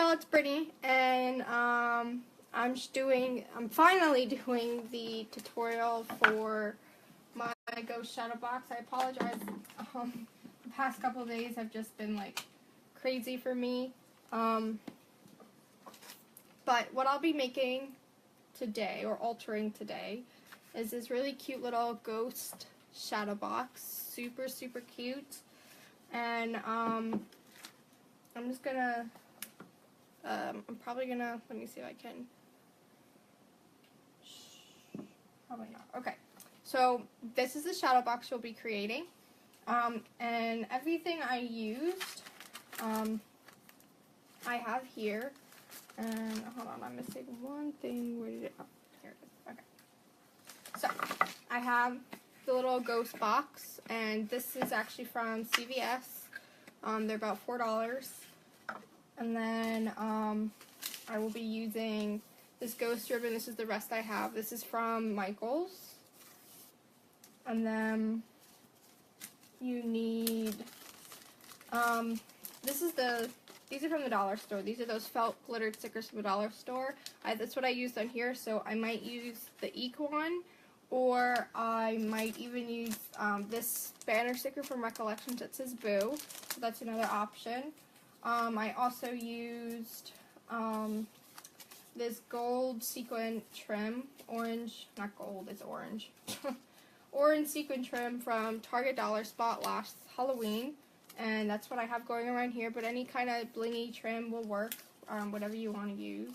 y'all, it's Brittany, and I'm finally doing the tutorial for my ghost shadow box. I apologize. The past couple of days have just been like crazy for me. But what I'll be making today, or altering today, is this really cute little ghost shadow box. Super, super cute. And I'm just gonna I'm probably gonna, let me see if I can, probably not. Okay, so this is the shadow box we'll be creating, and everything I used, I have here, and hold on, I'm missing one thing. Where did it, oh, here it is. Okay, so I have the little ghost box, and this is actually from CVS. They're about $4. And then I will be using this ghost ribbon. This is the rest I have. This is from Michael's. And then you need, these are from the dollar store. These are those felt glittered stickers from the dollar store. That's what I used on here, so I might use the Eek one, or I might even use this banner sticker from Recollections that says Boo. So that's another option. I also used this gold sequin trim, orange, not gold, it's orange, orange sequin trim from Target Dollar Spot last Halloween, and that's what I have going around here, but any kind of blingy trim will work, whatever you want to use.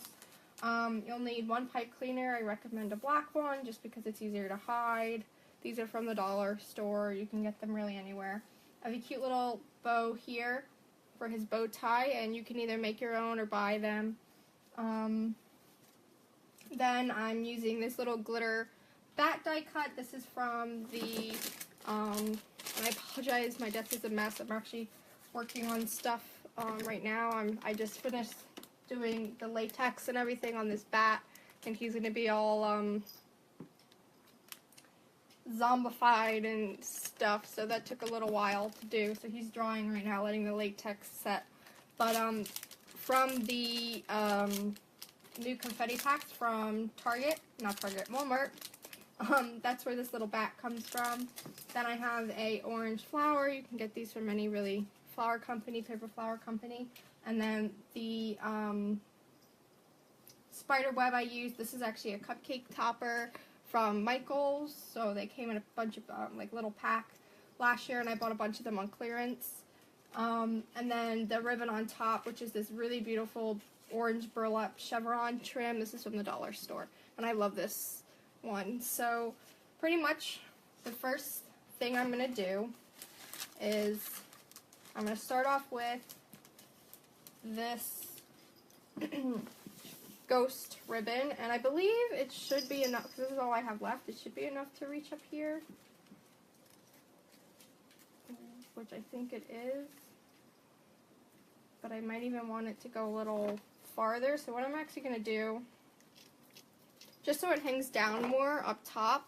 You'll need one pipe cleaner. I recommend a black one just because it's easier to hide. These are from the dollar store. You can get them really anywhere. I have a cute little bow here for his bow tie, and you can either make your own or buy them. Then I'm using this little glitter bat die cut. This is from the, and I apologize, my desk is a mess. I'm actually working on stuff right now. I just finished doing the latex and everything on this bat, and he's going to be all zombified and stuff, so that took a little while to do. So he's drawing right now, letting the latex set. But from the new confetti packs from Walmart, that's where this little bat comes from. Then I have a orange flower. You can get these from any really flower company, paper flower company. And then the spider web I used, this is actually a cupcake topper from Michael's, so they came in a bunch of like little packs last year, and I bought a bunch of them on clearance. And then the ribbon on top, which is this really beautiful orange burlap chevron trim. This is from the dollar store, and I love this one. So pretty much the first thing I'm going to do is I'm going to start off with this ghost ribbon, and I believe it should be enough, because this is all I have left. It should be enough to reach up here, which I think it is, but I might even want it to go a little farther. So what I'm actually going to do, just so it hangs down more up top,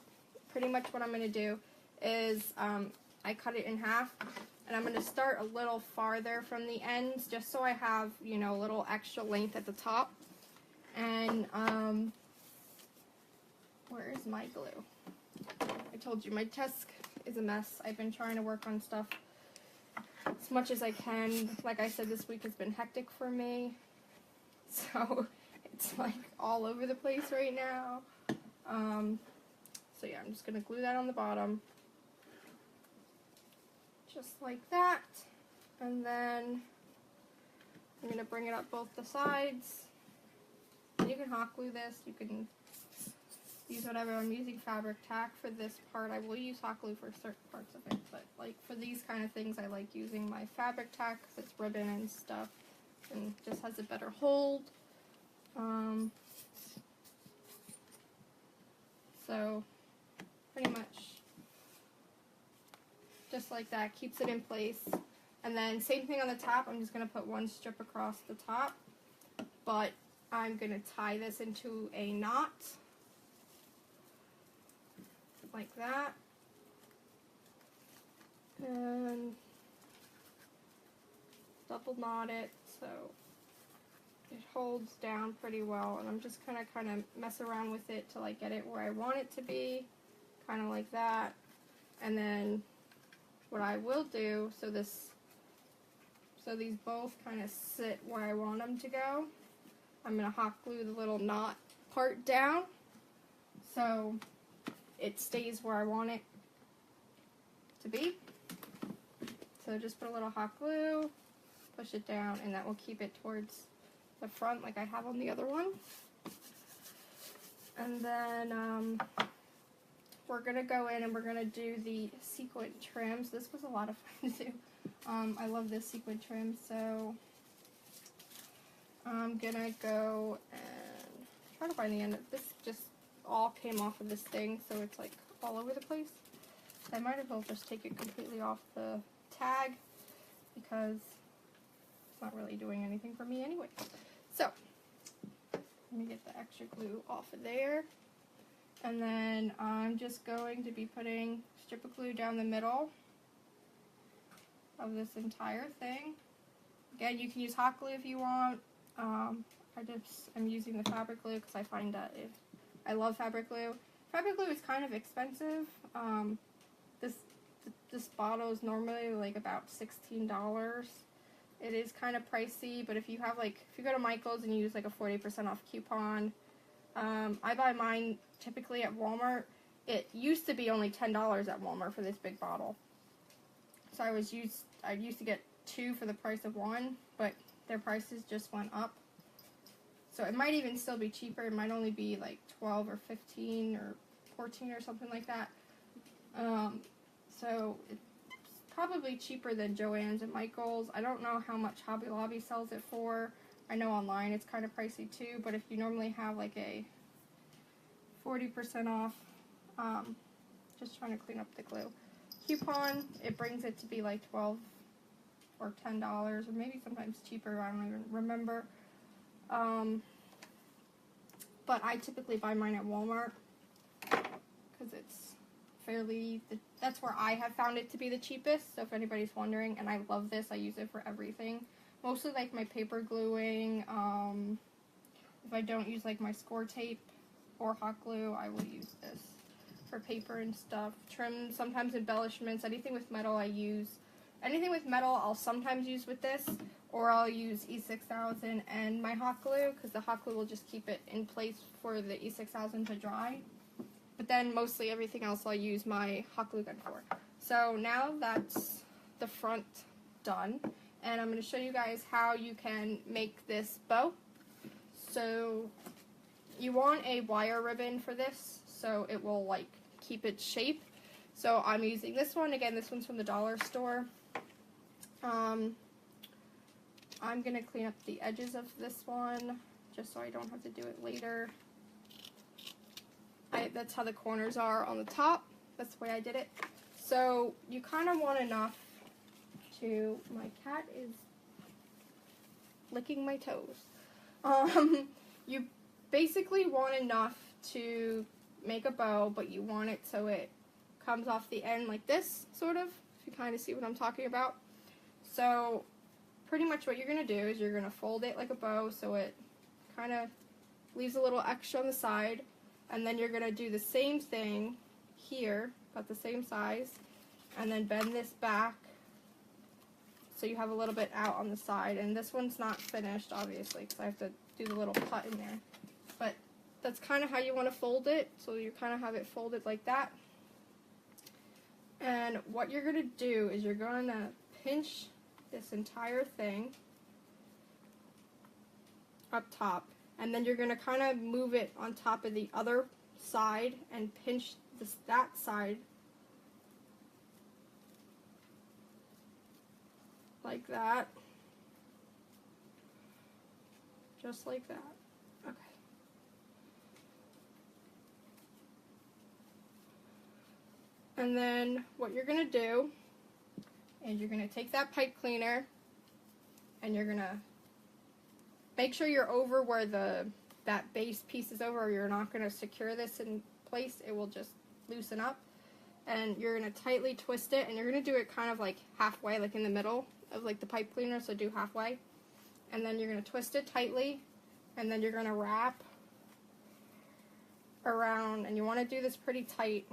pretty much what I'm going to do is I cut it in half, and I'm going to start a little farther from the ends, just so I have, you know, a little extra length at the top. And, where is my glue? I told you, my desk is a mess. I've been trying to work on stuff as much as I can. Like I said, this week has been hectic for me. So, it's like all over the place right now. So yeah, I'm just going to glue that on the bottom. Just like that. And then I'm going to bring it up both the sides. You can hot glue this, you can use whatever. I'm using fabric tack for this part. I will use hot glue for certain parts of it, but like for these kind of things I like using my fabric tack because it's ribbon and stuff and just has a better hold. So pretty much just like that, keeps it in place. And then same thing on the top. I'm just going to put one strip across the top, but I'm going to tie this into a knot, like that, and double knot it so it holds down pretty well, and I'm just gonna kind of mess around with it to like get it where I want it to be, kind of like that. And then what I will do, so these both kind of sit where I want them to go. I'm gonna hot glue the little knot part down so it stays where I want it to be. So just put a little hot glue, push it down, and that will keep it towards the front like I have on the other one. And then we're going to go in and we're going to do the sequin trims. This was a lot of fun to do. I love this sequin trim, so I'm going to go and try to find the end of this. Just all came off of this thing, so it's like all over the place. I might as well just take it completely off the tag because it's not really doing anything for me anyway. So let me get the extra glue off of there, and then I'm just going to be putting a strip of glue down the middle of this entire thing. Again, you can use hot glue if you want. I'm using the fabric glue because I find that I love fabric glue. Fabric glue is kind of expensive. This bottle is normally like about $16. It is kind of pricey, but if you have if you go to Michael's and you use like a 40% off coupon, I buy mine typically at Walmart. It used to be only $10 at Walmart for this big bottle. So I used to get 2 for the price of 1, but their prices just went up. So it might even still be cheaper. It might only be like 12 or 15 or 14 or something like that. So it's probably cheaper than Joann's and Michael's. I don't know how much Hobby Lobby sells it for. I know online it's kind of pricey too, but if you normally have like a 40% off, just trying to clean up the glue, coupon, it brings it to be like $12 or $10, or maybe sometimes cheaper, I don't even remember. But I typically buy mine at Walmart because it's that's where I have found it to be the cheapest. So if anybody's wondering, and I love this, I use it for everything. Mostly like my paper gluing. If I don't use like my score tape or hot glue, I will use this for paper and stuff. Trim, sometimes embellishments, anything with metal I use. Anything with metal I'll sometimes use with this, or I'll use E6000 and my hot glue, because the hot glue will just keep it in place for the E6000 to dry. But then mostly everything else I'll use my hot glue gun for. So now that's the front done, and I'm going to show you guys how you can make this bow. So you want a wire ribbon for this, so it will like keep its shape. So I'm using this one. Again, this one's from the dollar store. I'm going to clean up the edges of this one just so I don't have to do it later. That's how the corners are on the top. That's the way I did it. So you kind of want enough to, my cat is licking my toes. You basically want enough to make a bow, but you want it so it comes off the end like this, sort of, if you kind of see what I'm talking about. So pretty much what you're going to do is you're going to fold it like a bow so it kind of leaves a little extra on the side, and then you're going to do the same thing here, about the same size, and then bend this back so you have a little bit out on the side. And this one's not finished, obviously, because I have to do the little cut in there, but that's kind of how you want to fold it. So you kind of have it folded like that. And what you're going to do is you're going to pinch this entire thing up top, and then you're going to kind of move it on top of the other side and pinch that side like that, just like that. Okay. And then what you're going to do is you're going to take that pipe cleaner and you're going to make sure you're over where that base piece is over, or you're not going to secure this in place. It will just loosen up. And you're going to tightly twist it, and you're going to do it kind of like halfway, like in the middle of like the pipe cleaner, so do halfway. and then you're going to twist it tightly, and then you're going to wrap around, and you want to do this pretty tight.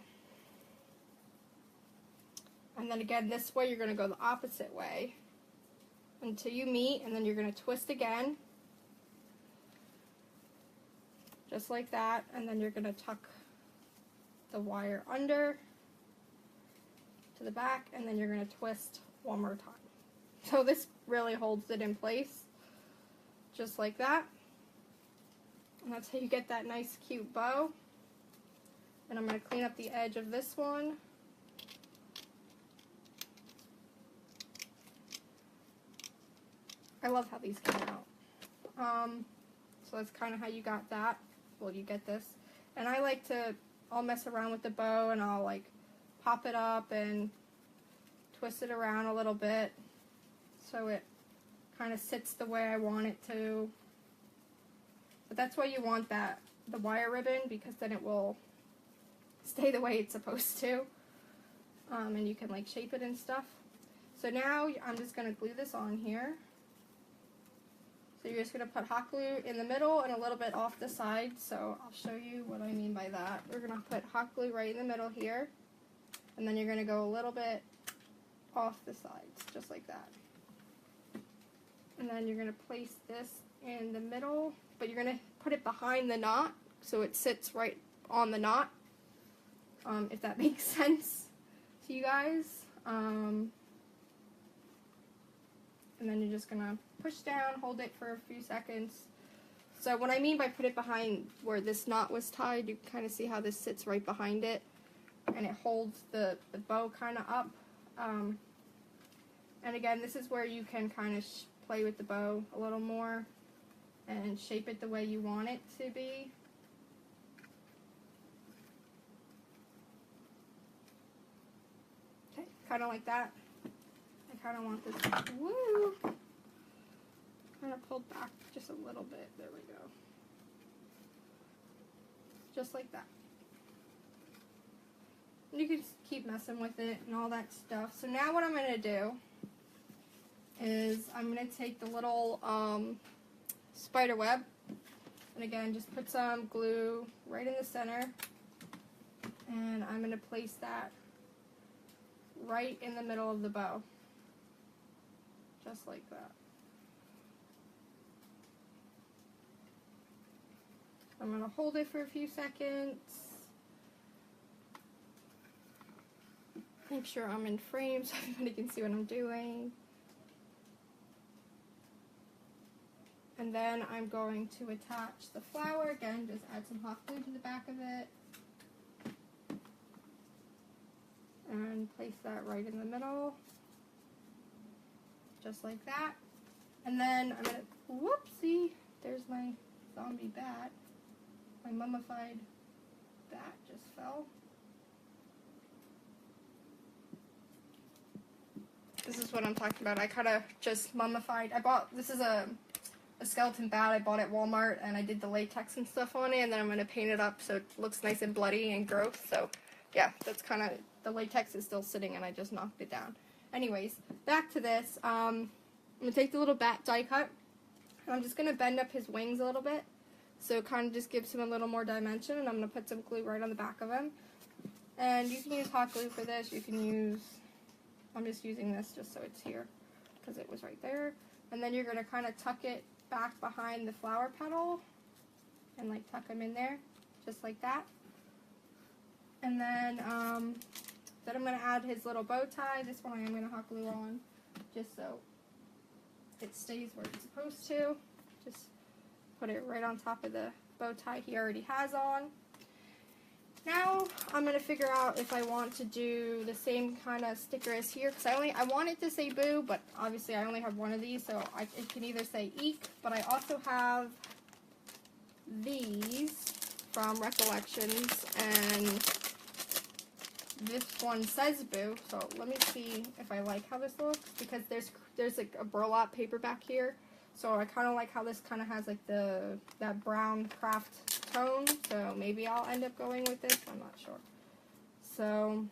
And then again, this way you're going to go the opposite way until you meet, and then you're going to twist again, just like that, and then you're going to tuck the wire under to the back, and then you're going to twist one more time. So this really holds it in place, just like that. And that's how you get that nice cute bow. And I'm going to clean up the edge of this one. I love how these came out. So that's kind of how you got that. Well, you get this. And I like to, I'll mess around with the bow, and I'll like pop it up and twist it around a little bit so it kind of sits the way I want it to. But that's why you want the wire ribbon, because then it will stay the way it's supposed to. And you can like shape it and stuff. So now I'm just going to glue this on here. So you're just going to put hot glue in the middle and a little bit off the side. So I'll show you what I mean by that. We're going to put hot glue right in the middle here. And then you're going to go a little bit off the sides, just like that. And then you're going to place this in the middle, but you're going to put it behind the knot so it sits right on the knot, if that makes sense to you guys. And then you're just going to push down, hold it for a few seconds. So what I mean by put it behind where this knot was tied, you kind of see how this sits right behind it, and it holds the bow kind of up. And again, this is where you can kind of play with the bow a little more and shape it the way you want it to be. Okay, kind of like that. I kind of want this, woo, kind of pulled back just a little bit. There we go. Just like that. And you can just keep messing with it and all that stuff. So now what I'm going to do is I'm going to take the little spider web, and again, just put some glue right in the center, and I'm going to place that right in the middle of the bow, just like that. I'm going to hold it for a few seconds, make sure I'm in frame so everybody can see what I'm doing. And then I'm going to attach the flower. Again, just add some hot glue to the back of it. And place that right in the middle. Just like that. And then I'm going to, whoopsie, there's my zombie bat. My mummified bat just fell. This is what I'm talking about. I kind of just mummified. This is a skeleton bat I bought at Walmart, and I did the latex and stuff on it, and then I'm going to paint it up so it looks nice and bloody and gross. So yeah, that's kind of, the latex is still sitting and I just knocked it down. Anyways, back to this. I'm going to take the little bat die cut, and I'm just going to bend up his wings a little bit so it kind of just gives him a little more dimension, and I'm going to put some glue right on the back of him. And you can use hot glue for this. You can use, I'm just using this just so it's here because it was right there. And then you're going to kind of tuck it back behind the flower petal and like tuck them in there just like that. And then I'm going to add his little bow tie. This one I am going to hot glue on just so it stays where it's supposed to. Just put it right on top of the bow tie he already has on. Now I'm going to figure out if I want to do the same kind of sticker as here, because I want it to say boo, but obviously I only have one of these, so it can either say eek, but I also have these from Recollections, and this one says boo, so let me see if I like how this looks, because there's like a burlap paper back here, so I kind of like how this kind of has like that brown craft tone, so maybe I'll end up going with this, I'm not sure. So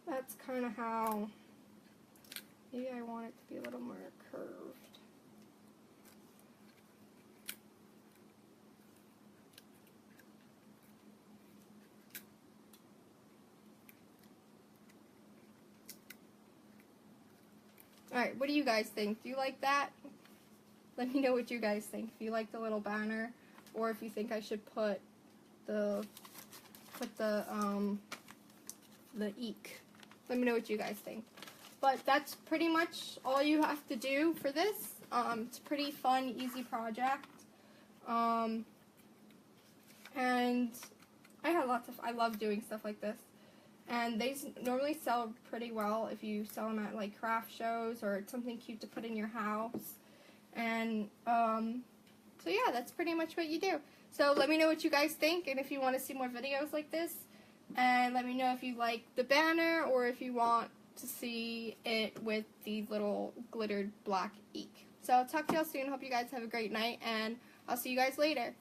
that's kind of how, maybe I want it to be a little more curved. Alright, what do you guys think? Do you like that? Let me know what you guys think. If you like the little banner, or if you think I should put the eek. Let me know what you guys think. But that's pretty much all you have to do for this. It's a pretty fun, easy project. And I love doing stuff like this. And they normally sell pretty well if you sell them at like craft shows, or it's something cute to put in your house. And so yeah, that's pretty much what you do. So let me know what you guys think, and if you want to see more videos like this. And let me know if you like the banner, or if you want to see it with the little glittered black eek. So I'll talk to y'all soon. Hope you guys have a great night, and I'll see you guys later.